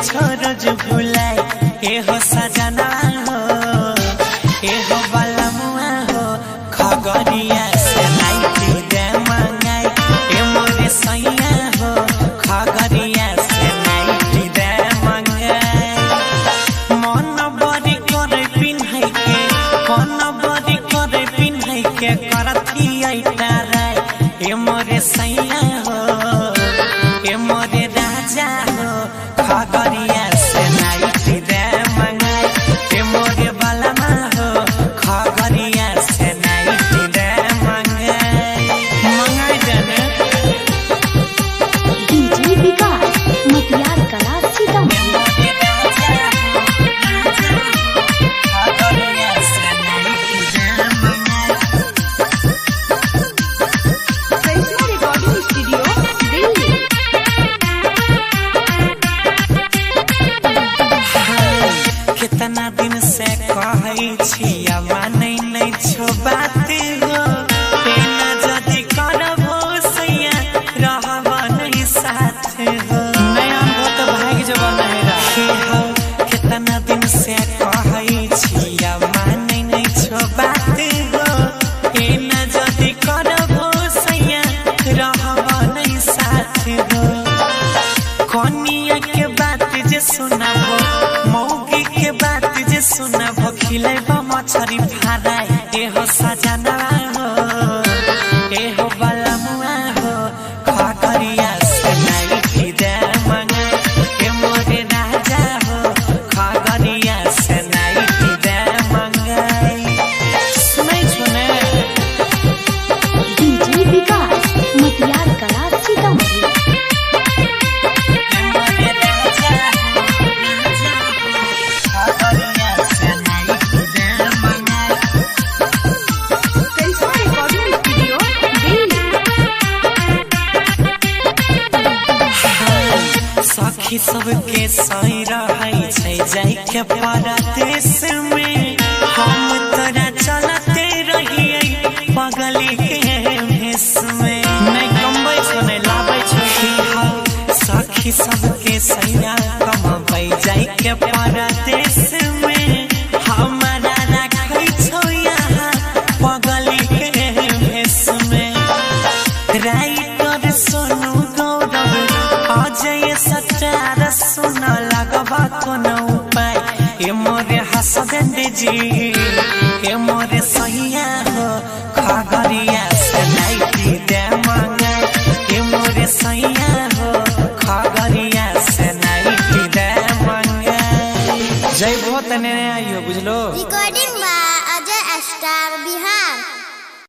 छोरो जो भुलाए ए हो सजना हो ए हो बलमुआ हो खगड़िया से नाइटी दे मंगाई ए मोरे सैया हो खगड़िया से नाइटी दे मंगाई मन बड़ी करे पिन्है के मन बड़ी करे पिन्है के करथी ऐटा रे ए मोरे सैया हो ए मोरे राजा हो खगड़िया से नाइटी दे मंगाई ए मोरे बलमा हो खगड़िया से नाइटी दे मंगाई देने डीजे विकास मटियार कला सीतामढ़ी। खगड़िया से नाइटी दे मंगाई करिश्मा रिकॉर्डिंग स्टूडियो दिल्ली। कितना दिन से कहै छी मानै नै छो बात हो तेना जदि करबो सैया रहब नै साथ हो नया हो तो भाग जब नहीं रहे हो कितना दिन से कहै छी मानै नै छो बात हो तेना जदि करबो सैया रहब नै साथ हो कनिया के बात जे सुनाबो मौगी के बात जे सुनाबो खिलेबो मछरी फ्राई ए हो सजना हो ए हो बलमुआ हो खगड़िया से नाइटी दे मंगाई ए मोरे राजा हो खगड़िया से नाइटी दे मंगाई सुनै छो ने डीजे विकास मटियार कला सीतामढ़ी। करिश्मा रिकॉर्डिंग स्टूडियो दिल्ली। सखी सबके सही रहै छै जाय के परदेश में हम तोरा चलते रहिए पगली के भेष में नहीं कमबै छो नहीं लाबै छो हम सखी सबके सैया कमबै जाय के परदेश में हमारा रखै छो यहाँ पगली के भेष में राइटर सोनू गौरव अजय सटार सुन लगबा कोनो उपाय ए मोरे हसबैंड जी ए मोरे सैया हो खगड़िया से नाइटी दे मंगाई ए मोरे सैया हो खगड़िया से नाइटी दे मंगाई जय भो तने आइयो बुझलो।